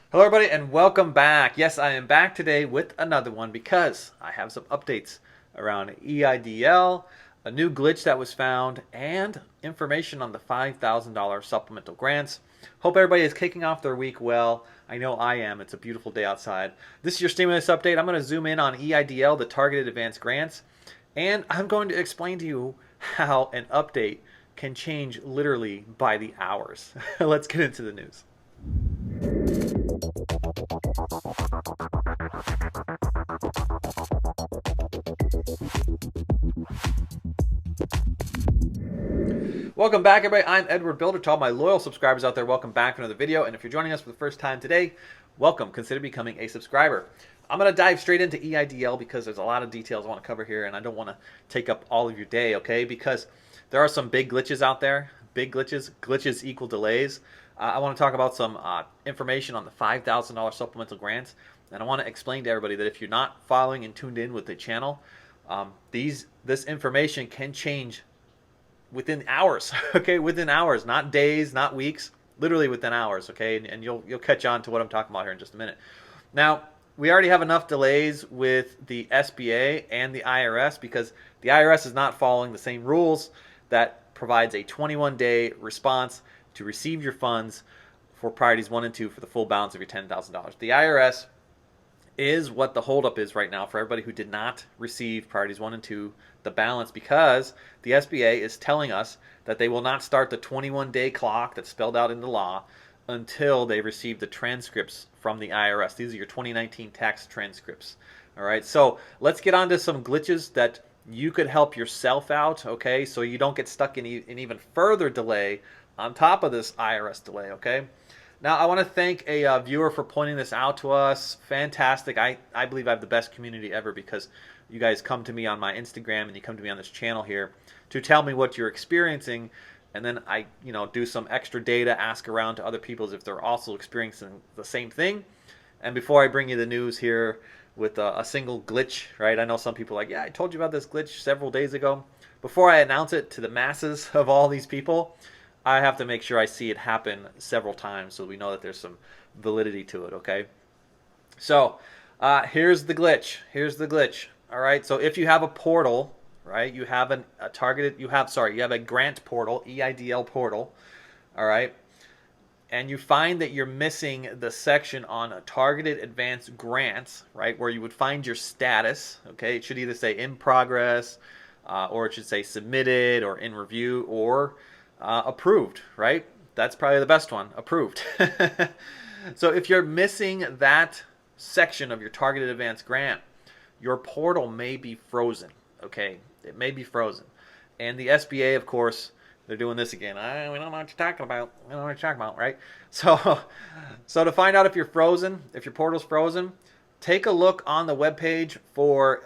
Hello, everybody, and welcome back. Yes, I am back today with another one because I have some updates around EIDL, a new glitch that was found, and information on the $5,000 supplemental grants. Hope everybody is kicking off their week well. I know I am. It's a beautiful day outside. This is your stimulus update. I'm going to zoom in on EIDL, the Targeted Advanced Grants, and I'm going to explain to you how an update can change literally by the hours. Let's get into the news. Welcome back, everybody. I'm Edward Bilder. To all my loyal subscribers out there, welcome back to another video. And if you're joining us for the first time today, welcome. Consider becoming a subscriber. I'm going to dive straight into EIDL because there's a lot of details I want to cover here, and I don't want to take up all of your day, okay? Because there are some big glitches out there. Big glitches. Glitches equal delays. I want to talk about some information on the $5,000 supplemental grants. And I want to explain to everybody that if you're not following and tuned in with the channel, this information can change within hours, okay? Within hours, not days, not weeks, literally within hours, okay? And you'll catch on to what I'm talking about here in just a minute. Now, we already have enough delays with the SBA and the IRS because the IRS is not following the same rules that provides a 21-day response to receive your funds for priorities 1 and 2 for the full balance of your $10,000. The IRS is what the holdup is right now for everybody who did not receive priorities 1 and 2, the balance, because the SBA is telling us that they will not start the 21-day clock that's spelled out in the law until they receive the transcripts from the IRS. These are your 2019 tax transcripts. All right, so let's get on to some glitches that you could help yourself out, okay, so you don't get stuck in even further delay on top of this IRS delay, okay? Now, I want to thank a viewer for pointing this out to us. Fantastic. I believe I have the best community ever because you guys come to me on my Instagram and you come to me on this channel here to tell me what you're experiencing. And then I, do some extra data, ask around to other people if they're also experiencing the same thing. And before I bring you the news here with a single glitch, right? I know some people are like, yeah, I told you about this glitch several days ago. Before I announce it to the masses of all these people, I have to make sure I see it happen several times so we know that there's some validity to it, okay? So here's the glitch. Here's the glitch. All right, so if you have a portal, right, you have a targeted, you have a grant portal, EIDL portal, all right, and you find that you're missing the section on a targeted advanced grants, right, where you would find your status, okay? It should either say in progress, or it should say submitted or in review or approved, right? That's probably the best one, approved. So if you're missing that section of your targeted advanced grant, your portal may be frozen, okay? It may be frozen. And the SBA, of course, they're doing this again. We don't know what you're talking about. We don't know what you're talking about, right? So to find out if you're frozen, if your portal's frozen, take a look on the webpage for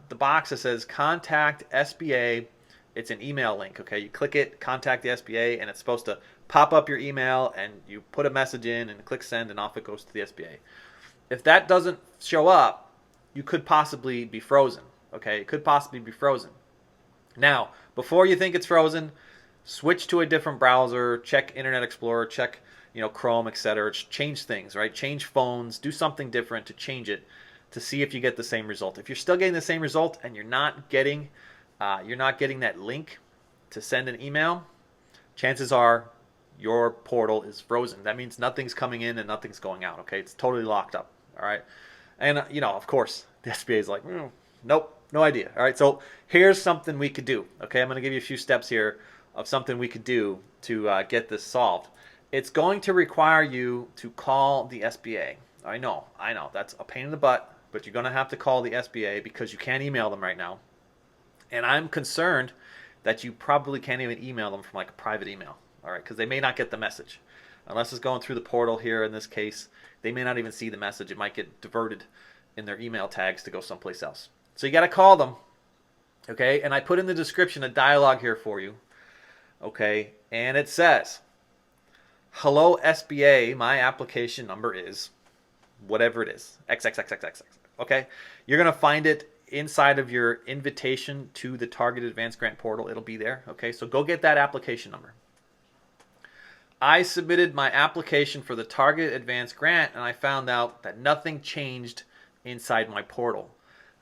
the box that says Contact SBA. It's an email link, okay? You click it, contact the SBA, and it's supposed to pop up your email, and you put a message in and click send, and off it goes to the SBA. If that doesn't show up, you could possibly be frozen, okay? It could possibly be frozen. Now, before you think it's frozen, switch to a different browser, check Internet Explorer, check Chrome, etc. Change things, right? Change phones, do something different to change it to see if you get the same result. If you're still getting the same result and you're not getting that link to send an email, chances are your portal is frozen. That means nothing's coming in and nothing's going out, okay? It's totally locked up, all right? And, of course, the SBA is like, nope, no idea, all right? So here's something we could do, okay? I'm going to give you a few steps here of something we could do to get this solved. It's going to require you to call the SBA. I know, that's a pain in the butt, but you're going to have to call the SBA because you can't email them right now. And I'm concerned that you probably can't even email them from like a private email, all right? Because they may not get the message. Unless it's going through the portal here in this case, they may not even see the message. It might get diverted in their email tags to go someplace else. So you got to call them, okay? And I put in the description a dialogue here for you, okay? And it says, hello SBA, my application number is whatever it is, xxxxx, okay? You're going to find it inside of your invitation to the Targeted Advanced Grant portal. It'll be there, okay? So go get that application number. I submitted my application for the Targeted Advanced Grant and I found out that nothing changed inside my portal.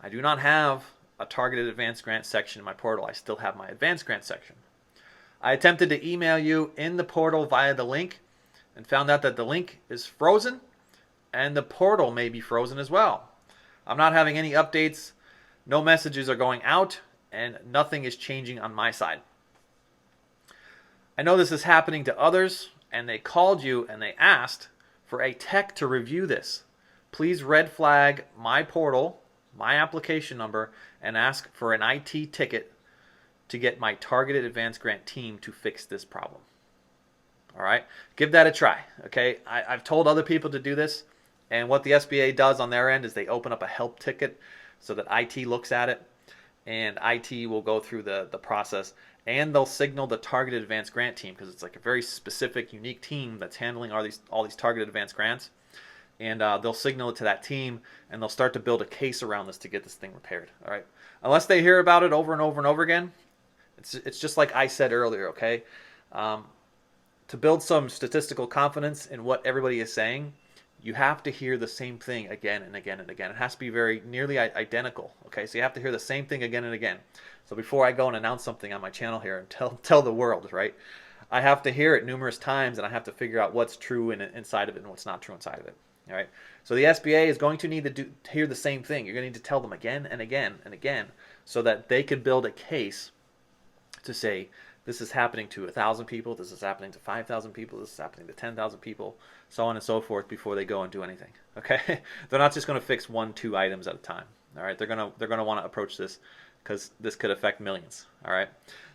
I do not have a Targeted Advanced Grant section in my portal. I still have my Advanced Grant section. I attempted to email you in the portal via the link and found out that the link is frozen and the portal may be frozen as well. I'm not having any updates, no messages are going out, and nothing is changing on my side. I know this is happening to others, and they called you and they asked for a tech to review this. Please red flag my portal, my application number, and ask for an IT ticket to get my Targeted Advanced Grant team to fix this problem. All right, give that a try. Okay, I've told other people to do this, and what the SBA does on their end is they open up a help ticket so that IT looks at it, and IT will go through the process, and they'll signal the Targeted Advanced Grant team, because it's like a very specific, unique team that's handling all these Targeted Advanced Grants, and they'll signal it to that team, and they'll start to build a case around this to get this thing repaired. All right, unless they hear about it over and over and over again, it's just like I said earlier. Okay, to build some statistical confidence in what everybody is saying, you have to hear the same thing again and again and again. It has to be very nearly identical. Okay, so you have to hear the same thing again and again. So before I go and announce something on my channel here and tell the world, right, I have to hear it numerous times, and I have to figure out what's true inside of it and what's not true inside of it. All right, so the SBA is going to need to hear the same thing. You're going to need to tell them again and again and again so that they could build a case to say, this is happening to 1,000 people, this is happening to 5,000 people, this is happening to 10,000 people, so on and so forth, before they go and do anything. Okay, they're not just going to fix 1-2 items at a time. All right, they're going to want to approach this because this could affect millions. All right,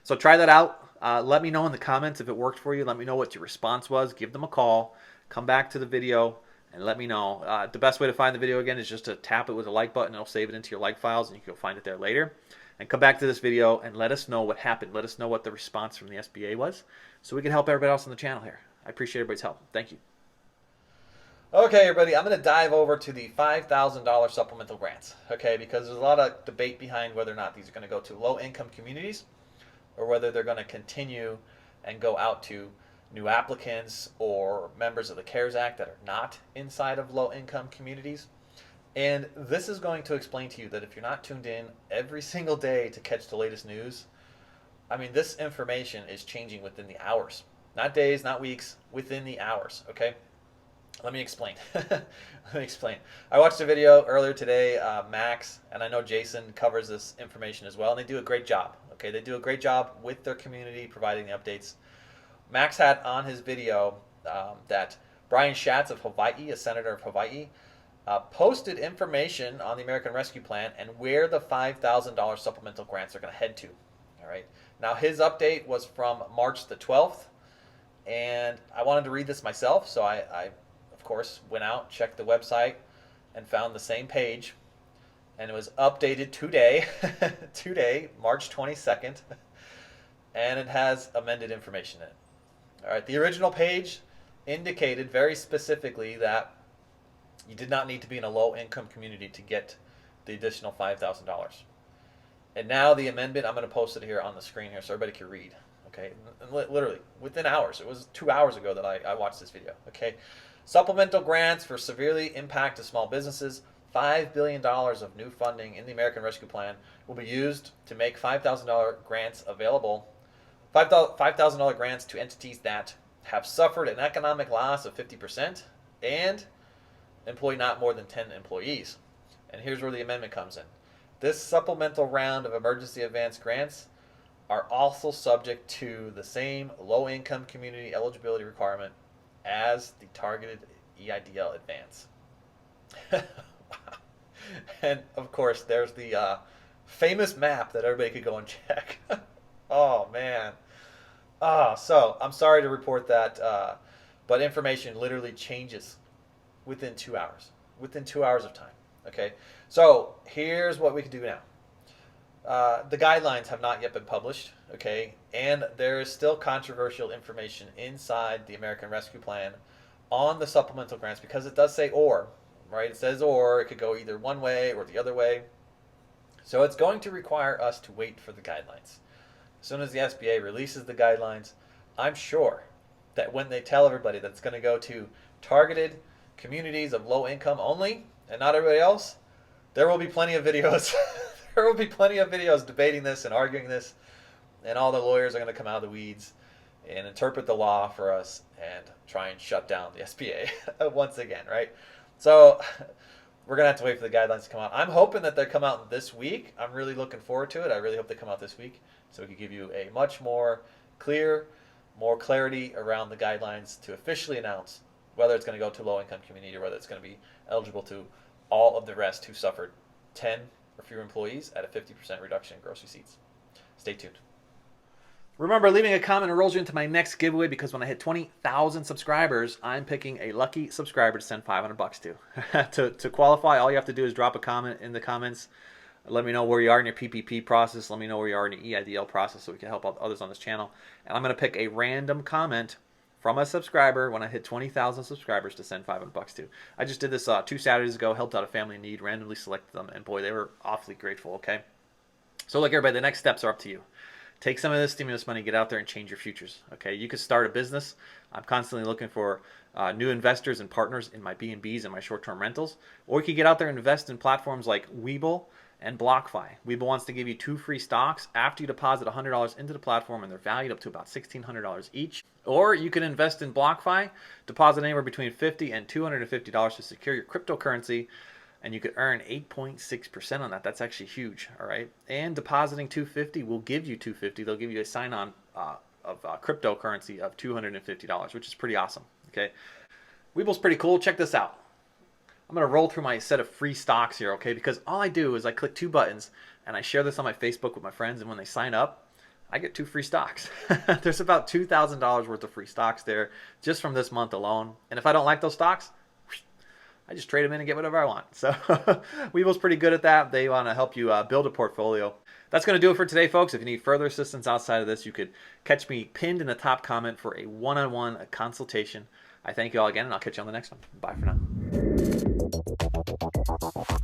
so try that out. Let me know in the comments if it worked for you. Let me know what your response was. Give them a call. Come back to the video and let me know. The best way to find the video again is just to tap it with a like button. It'll save it into your like files, and you can go find it there later. And come back to this video and let us know what happened. Let us know what the response from the SBA was, so we can help everybody else on the channel here. I appreciate everybody's help. Thank you. Okay, everybody, I'm going to dive over to the $5,000 supplemental grants, okay, because there's a lot of debate behind whether or not these are going to go to low-income communities or whether they're going to continue and go out to new applicants or members of the CARES Act that are not inside of low-income communities. And this is going to explain to you that if you're not tuned in every single day to catch the latest news, I mean, this information is changing within the hours. Not days, not weeks, within the hours, okay? Let me explain. Let me explain. I watched a video earlier today, Max, and I know Jason covers this information as well, and they do a great job, okay? They do a great job with their community, providing the updates. Max had on his video that Brian Schatz of Hawaii, a senator of Hawaii, posted information on the American Rescue Plan and where the $5,000 supplemental grants are going to head to. All right. Now, his update was from March the 12th, and I wanted to read this myself, so I of course, went out, checked the website, and found the same page, and it was updated today, March 22nd, and it has amended information in it. All right. The original page indicated very specifically that you did not need to be in a low-income community to get the additional $5,000. And now the amendment, I'm going to post it here on the screen here so everybody can read. Okay, and literally within hours. It was 2 hours ago that I watched this video. Okay, supplemental grants for severely impacted small businesses. $5 billion of new funding in the American Rescue Plan will be used to make $5,000 grants available. $5,000 grants to entities that have suffered an economic loss of 50% and employ not more than 10 employees. And here's where the amendment comes in. This supplemental round of emergency advance grants are also subject to the same low-income community eligibility requirement as the targeted EIDL advance. Wow. And of course, there's the famous map that everybody could go and check. Oh, man. So I'm sorry to report that, but information literally changes within 2 hours. Within 2 hours of time. Okay, so here's what we can do now. The guidelines have not yet been published, okay, and there is still controversial information inside the American Rescue Plan on the supplemental grants because it does say or, right? It says or, it could go either one way or the other way. So it's going to require us to wait for the guidelines. As soon as the SBA releases the guidelines, I'm sure that when they tell everybody that it's going to go to targeted communities of low income only and not everybody else, there will be plenty of videos. There will be plenty of videos debating this and arguing this, and all the lawyers are going to come out of the weeds and interpret the law for us and try and shut down the SBA once again, right? So we're going to have to wait for the guidelines to come out. I'm hoping that they come out this week. I'm really looking forward to it. I really hope they come out this week so we can give you a much more clear, more clarity around the guidelines to officially announce whether it's going to go to low-income community or whether it's going to be eligible to all of the rest who suffered 10 or fewer employees at a 50% reduction in gross receipts. Stay tuned. Remember, leaving a comment enrolls you into my next giveaway, because when I hit 20,000 subscribers, I'm picking a lucky subscriber to send $500 to. To qualify, all you have to do is drop a comment in the comments. Let me know where you are in your PPP process. Let me know where you are in your EIDL process so we can help out others on this channel. And I'm going to pick a random comment from a subscriber when I hit 20,000 subscribers to send $500 to. I just did this 2 Saturdays ago, helped out a family in need, randomly selected them, and boy, they were awfully grateful, okay? So look, everybody, the next steps are up to you. Take some of this stimulus money, get out there and change your futures, okay? You could start a business. I'm constantly looking for new investors and partners in my B&Bs and my short-term rentals. Or you could get out there and invest in platforms like Webull and BlockFi. Webull wants to give you 2 free stocks after you deposit $100 into the platform, and they're valued up to about $1,600 each. Or you can invest in BlockFi, deposit anywhere between $50 and $250 to secure your cryptocurrency, and you could earn 8.6% on that. That's actually huge, all right? And depositing $250 will give you $250. They'll give you a sign-on of cryptocurrency of $250, which is pretty awesome, okay? Webull's pretty cool. Check this out. I'm going to roll through my set of free stocks here, okay? Because all I do is I click 2 buttons, and I share this on my Facebook with my friends, and when they sign up, I get 2 free stocks. There's about $2,000 worth of free stocks there just from this month alone. And if I don't like those stocks, I just trade them in and get whatever I want. So Webull's pretty good at that. They want to help you build a portfolio. That's going to do it for today, folks. If you need further assistance outside of this, you could catch me pinned in the top comment for a one-on-one consultation. I thank you all again, and I'll catch you on the next one. Bye for now.